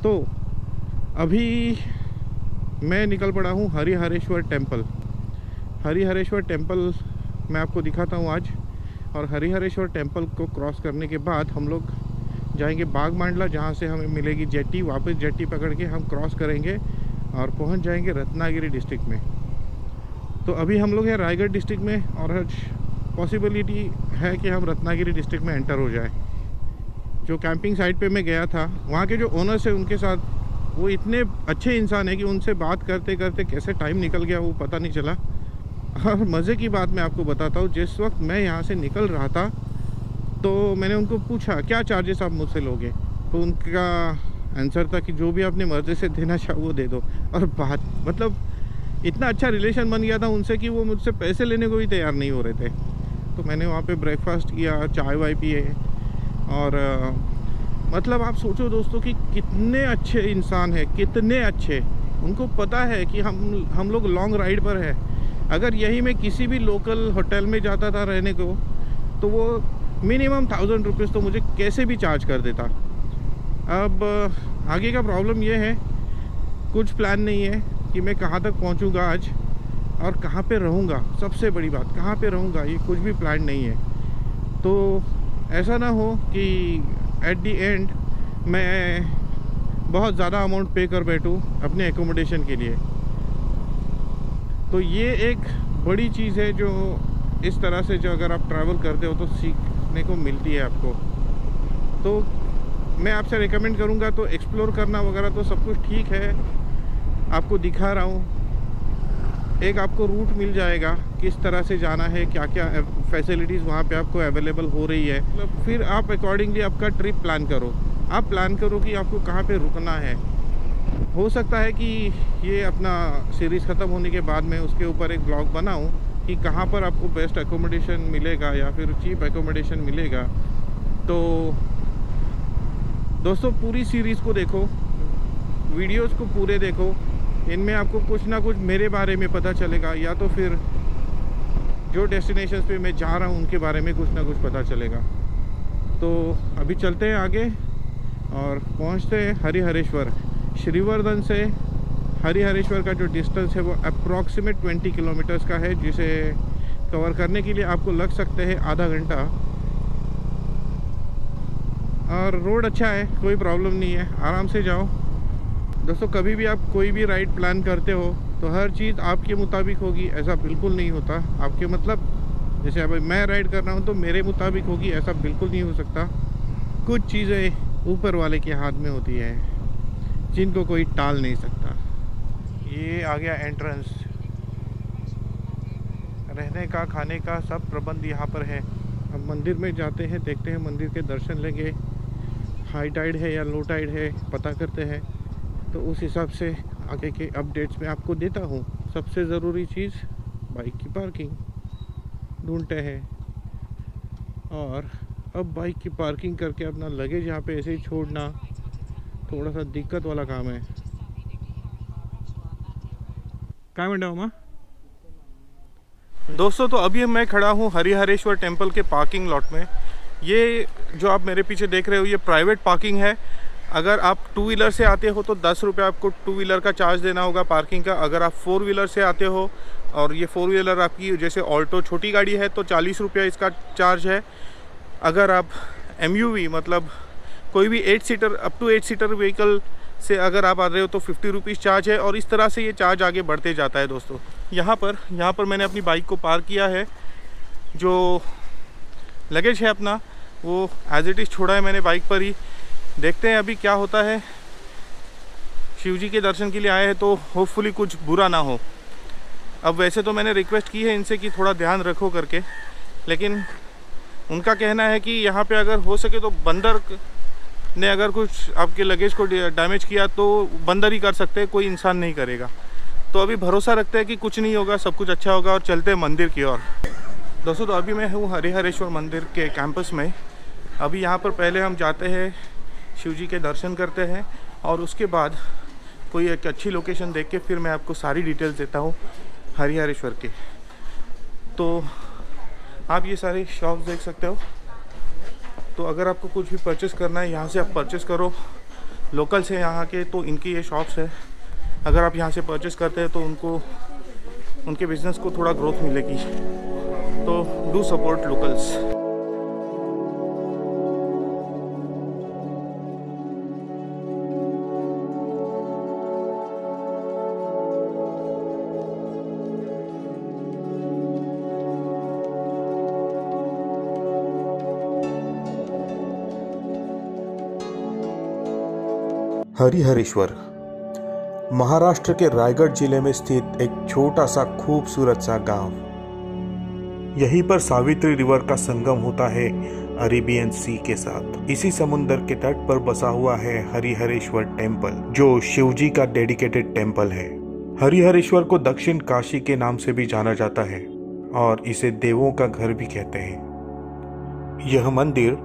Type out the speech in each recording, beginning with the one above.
तो अभी मैं निकल पड़ा हूँ हरिहरेश्वर टेम्पल। हरिहरेश्वर टेम्पल मैं आपको दिखाता हूँ आज। और हरिहरेश्वर टेम्पल को क्रॉस करने के बाद हम लोग जाएंगे बागमांडला, जहाँ से हमें मिलेगी जेट्टी। वापस जेट्टी पकड़ के हम क्रॉस करेंगे और पहुँच जाएंगे रत्नागिरी डिस्ट्रिक्ट में। तो अभी हम लोग हैं रायगढ़ डिस्ट्रिक्ट में और पॉसिबिलिटी है कि हम रत्नागिरी डिस्ट्रिक्ट में एंटर हो जाए। जो कैंपिंग साइट पे मैं गया था, वहाँ के जो ओनर्स है उनके साथ, वो इतने अच्छे इंसान है कि उनसे बात करते करते कैसे टाइम निकल गया वो पता नहीं चला। और मज़े की बात मैं आपको बताता हूँ, जिस वक्त मैं यहाँ से निकल रहा था तो मैंने उनको पूछा क्या चार्जेस आप मुझसे लोगे, तो उनका आंसर था कि जो भी आपने मर्ज़ी से देना चाहो वो दे दो। और बात मतलब इतना अच्छा रिलेशन बन गया था उनसे कि वो मुझसे पैसे लेने को भी तैयार नहीं हो रहे थे। तो मैंने वहाँ पे ब्रेकफास्ट किया, चाय वाय पिए। और मतलब आप सोचो दोस्तों कि कितने अच्छे इंसान हैं, कितने अच्छे। उनको पता है कि हम लोग लॉन्ग राइड पर है। अगर यही मैं किसी भी लोकल होटल में जाता था रहने को, तो वो मिनिमम 1000 रुपीज़ तो मुझे कैसे भी चार्ज कर देता। अब आगे का प्रॉब्लम ये है, कुछ प्लान नहीं है कि मैं कहाँ तक पहुँचूँगा आज और कहाँ पे रहूँगा। सबसे बड़ी बात, कहाँ पे रहूँगा ये कुछ भी प्लान नहीं है। तो ऐसा ना हो कि एट दी एंड मैं बहुत ज़्यादा अमाउंट पे कर बैठूँ अपने एकोमोडेशन के लिए। तो ये एक बड़ी चीज़ है जो इस तरह से जो अगर आप ट्रैवल करते हो तो सीखने को मिलती है आपको। तो मैं आपसे रिकमेंड करूँगा, तो एक्सप्लोर करना वगैरह तो सब कुछ ठीक है, आपको दिखा रहा हूँ। एक आपको रूट मिल जाएगा किस तरह से जाना है, क्या क्या फैसिलिटीज़ वहाँ पे आपको अवेलेबल हो रही है। मतलब फिर आप अकॉर्डिंगली आपका ट्रिप प्लान करो। आप प्लान करो कि आपको कहाँ पे रुकना है। हो सकता है कि ये अपना सीरीज़ ख़त्म होने के बाद मैं उसके ऊपर एक ब्लॉग बनाऊँ कि कहाँ पर आपको बेस्ट एकोमोडेशन मिलेगा या फिर चीप एकोमोडेशन मिलेगा। तो दोस्तों पूरी सीरीज़ को देखो, वीडियोज़ को पूरे देखो। इनमें आपको कुछ ना कुछ मेरे बारे में पता चलेगा, या तो फिर जो डेस्टिनेशंस पे मैं जा रहा हूँ उनके बारे में कुछ ना कुछ पता चलेगा। तो अभी चलते हैं आगे और पहुँचते हैं हरिहरेश्वर। श्रीवर्धन से हरिहरेश्वर का जो डिस्टेंस है वो अप्रॉक्सीमेट 20 किलोमीटर्स का है, जिसे कवर करने के लिए आपको लग सकते हैं आधा घंटा। और रोड अच्छा है, कोई प्रॉब्लम नहीं है, आराम से जाओ। दोस्तों कभी भी आप कोई भी राइड प्लान करते हो तो हर चीज़ आपके मुताबिक होगी, ऐसा बिल्कुल नहीं होता। आपके मतलब जैसे अब मैं राइड कर रहा हूँ तो मेरे मुताबिक होगी, ऐसा बिल्कुल नहीं हो सकता। कुछ चीज़ें ऊपर वाले के हाथ में होती है जिनको कोई टाल नहीं सकता। ये आ गया एंट्रेंस। रहने का, खाने का सब प्रबंध यहाँ पर है। अब मंदिर में जाते हैं, देखते हैं, मंदिर के दर्शन लेंगे। हाई टाइड है या लो टाइड है पता करते हैं, तो उस हिसाब से आगे के अपडेट्स में आपको देता हूँ। सबसे ज़रूरी चीज़ बाइक की पार्किंग ढूंढते हैं। और अब बाइक की पार्किंग करके अपना लगेज यहाँ पे ऐसे ही छोड़ना थोड़ा सा दिक्कत वाला काम है। क्या मिनट माँ दोस्तों, तो अभी मैं खड़ा हूँ हरिहरेश्वर टेम्पल के पार्किंग लॉट में। ये जो आप मेरे पीछे देख रहे हो ये प्राइवेट पार्किंग है। अगर आप 2 व्हीलर से आते हो तो 10 रुपये आपको 2 व्हीलर का चार्ज देना होगा पार्किंग का। अगर आप 4 व्हीलर से आते हो और ये 4 व्हीलर आपकी जैसे ऑल्टो छोटी गाड़ी है तो 40 रुपये इसका चार्ज है। अगर आप MUV मतलब कोई भी 8 seater up to 8 seater vehicle से अगर आप आ रहे हो तो 50 रुपीज़ चार्ज है। और इस तरह से ये चार्ज आगे बढ़ते जाता है दोस्तों। यहाँ पर मैंने अपनी बाइक को पार्क किया है। जो लगेज है अपना वो एज इट इज़ छोड़ा है मैंने बाइक पर ही। देखते हैं अभी क्या होता है। शिव जी के दर्शन के लिए आए हैं तो होपफुली कुछ बुरा ना हो। अब वैसे तो मैंने रिक्वेस्ट की है इनसे कि थोड़ा ध्यान रखो करके, लेकिन उनका कहना है कि यहाँ पे अगर हो सके तो बंदर ने अगर कुछ आपके लगेज को डैमेज किया तो बंदर ही कर सकते हैं, कोई इंसान नहीं करेगा। तो अभी भरोसा रखते हैं कि कुछ नहीं होगा, सब कुछ अच्छा होगा और चलते हैं मंदिर की ओर। दोस्तों तो अभी मैं हूँ हरिहरेश्वर मंदिर के कैंपस में। अभी यहाँ पर पहले हम जाते हैं, शिव जी के दर्शन करते हैं और उसके बाद कोई एक अच्छी लोकेशन देख के फिर मैं आपको सारी डिटेल्स देता हूँ हरिहरेश्वर के। तो आप ये सारे शॉप्स देख सकते हो। तो अगर आपको कुछ भी परचेस करना है यहाँ से आप परचेस करो। लोकल्स हैं यहाँ के, तो इनकी ये शॉप्स है। अगर आप यहाँ से परचेस करते हैं तो उनको उनके बिज़नेस को थोड़ा ग्रोथ मिलेगी। तो do support locals. Harihareshwar Maharashtra के रायगढ़ जिले में स्थित एक छोटा सा खूबसूरत सा गांव। यहीं पर सावित्री रिवर का संगम होता है अरेबियन सी के साथ। इसी समुंदर के तट पर बसा हुआ है हरिहरेश्वर टेम्पल, जो शिवजी का डेडिकेटेड टेम्पल है। हरिहरेश्वर को दक्षिण काशी के नाम से भी जाना जाता है और इसे देवों का घर भी कहते हैं। यह मंदिर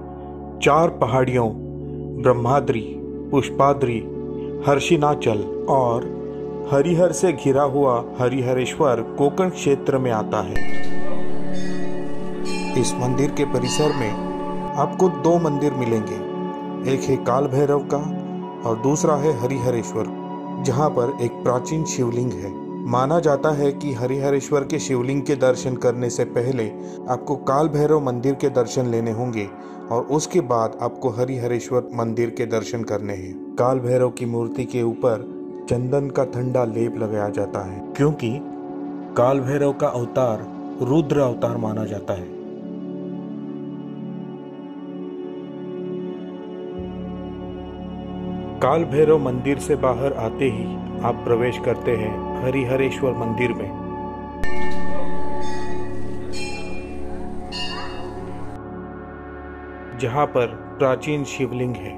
4 पहाड़ियों ब्रह्माद्री, पुष्पाद्री, हर्षिनाचल और हरिहर से घिरा हुआ हरिहरेश्वर कोंकण क्षेत्र में आता है। इस मंदिर के परिसर में आपको 2 मंदिर मिलेंगे, एक है काल भैरव का और दूसरा है हरिहरेश्वर, जहां पर एक प्राचीन शिवलिंग है। माना जाता है कि हरिहरेश्वर के शिवलिंग के दर्शन करने से पहले आपको काल भैरव मंदिर के दर्शन लेने होंगे और उसके बाद आपको हरिहरेश्वर मंदिर के दर्शन करने हैं। काल भैरव की मूर्ति के ऊपर चंदन का ठंडा लेप लगाया जाता है, क्योंकि काल भैरव का अवतार रुद्र अवतार माना जाता है। काल भैरव मंदिर से बाहर आते ही आप प्रवेश करते हैं हरिहरेश्वर मंदिर में। जहां पर प्राचीन शिवलिंग है।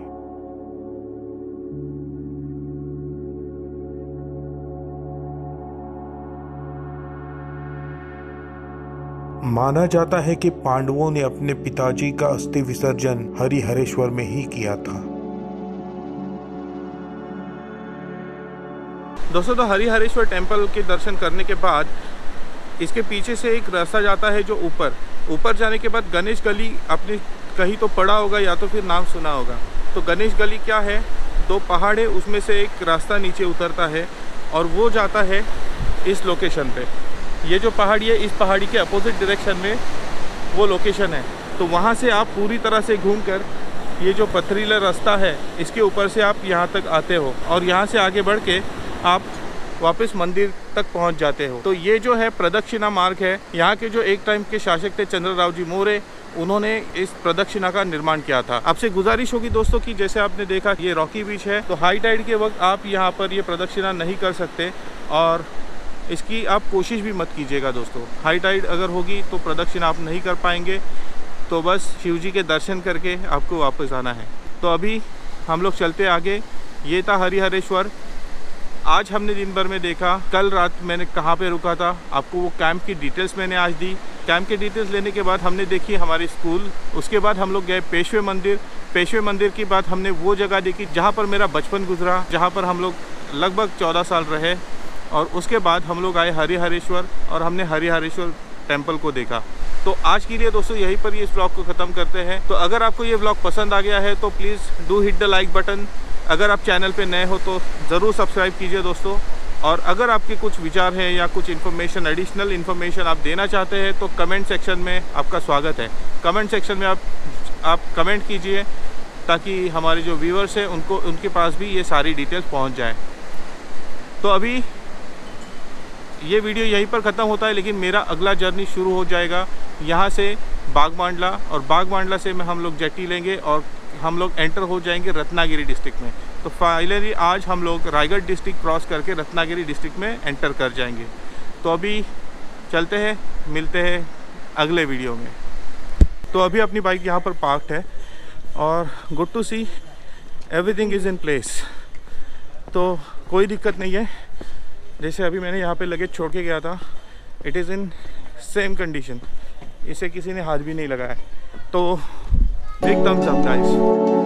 माना जाता है कि पांडवों ने अपने पिताजी का अस्थि विसर्जन हरिहरेश्वर में ही किया था। दोस्तों, तो हरिहरेश्वर टेम्पल के दर्शन करने के बाद इसके पीछे से एक रास्ता जाता है जो ऊपर जाने के बाद गणेश गली आपने कहीं तो पढ़ा होगा या तो फिर नाम सुना होगा। तो गणेश गली क्या है, 2 पहाड़ है, उसमें से एक रास्ता नीचे उतरता है और वो जाता है इस लोकेशन पे। ये जो पहाड़ी है, इस पहाड़ी के अपोजिट डायरेक्शन में वो लोकेशन है। तो वहाँ से आप पूरी तरह से घूमकर ये जो पथरीला रास्ता है इसके ऊपर से आप यहाँ तक आते हो और यहाँ से आगे बढ़ के आप वापस मंदिर तक पहुंच जाते हो। तो ये जो है प्रदक्षिणा मार्ग है। यहाँ के जो एक टाइम के शासक थे चंद्रराव जी मौर्य, उन्होंने इस प्रदक्षिणा का निर्माण किया था। आपसे गुजारिश होगी दोस्तों कि जैसे आपने देखा ये रॉकी बीच है, तो हाई टाइड के वक्त आप यहाँ पर ये प्रदक्षिणा नहीं कर सकते और इसकी आप कोशिश भी मत कीजिएगा दोस्तों। हाई टाइड अगर होगी तो प्रदक्षिणा आप नहीं कर पाएंगे, तो बस शिवजी के दर्शन करके आपको वापस आना है। तो अभी हम लोग चलते आगे। ये था हरिहरेश्वर। आज हमने दिन भर में देखा, कल रात मैंने कहाँ पे रुका था, आपको वो कैंप की डिटेल्स मैंने आज दी। कैंप की डिटेल्स लेने के बाद हमने देखी हमारी स्कूल, उसके बाद हम लोग गए पेशवे मंदिर। पेशवे मंदिर की बाद हमने वो जगह देखी जहाँ पर मेरा बचपन गुजरा, जहाँ पर हम लोग लगभग 14 साल रहे। और उसके बाद हम लोग आए हरिहरेश्वर और हमने हरिहरेश्वर टेम्पल को देखा। तो आज के लिए दोस्तों यहीं पर ये इस ब्लॉग को ख़त्म करते हैं। तो अगर आपको ये ब्लॉग पसंद आ गया है तो please do hit the like button. अगर आप चैनल पे नए हो तो ज़रूर सब्सक्राइब कीजिए दोस्तों। और अगर आपके कुछ विचार हैं या कुछ इन्फॉर्मेशन, एडिशनल इन्फॉर्मेशन आप देना चाहते हैं तो कमेंट सेक्शन में आपका स्वागत है। कमेंट सेक्शन में आप कमेंट कीजिए ताकि हमारे जो व्यूअर्स हैं उनके पास भी ये सारी डिटेल्स पहुंच जाए। तो अभी ये वीडियो यहीं पर ख़त्म होता है, लेकिन मेरा अगला जर्नी शुरू हो जाएगा यहाँ से बागबांडला, और बागबांडला से हम लोग जेटी लेंगे और हम लोग एंटर हो जाएंगे रत्नागिरी डिस्ट्रिक्ट में। तो फाइनली आज हम लोग रायगढ़ डिस्ट्रिक्ट क्रॉस करके रत्नागिरी डिस्ट्रिक्ट में एंटर कर जाएंगे। तो अभी चलते हैं, मिलते हैं अगले वीडियो में। तो अभी अपनी बाइक यहाँ पर पार्क्ड है और good to see everything is in place. तो कोई दिक्कत नहीं है। जैसे अभी मैंने यहाँ पे लगेज छोड़ के गया था, it is in same condition, इसे किसी ने हाथ भी नहीं लगाया। तो बिग थम्स अप गाइस।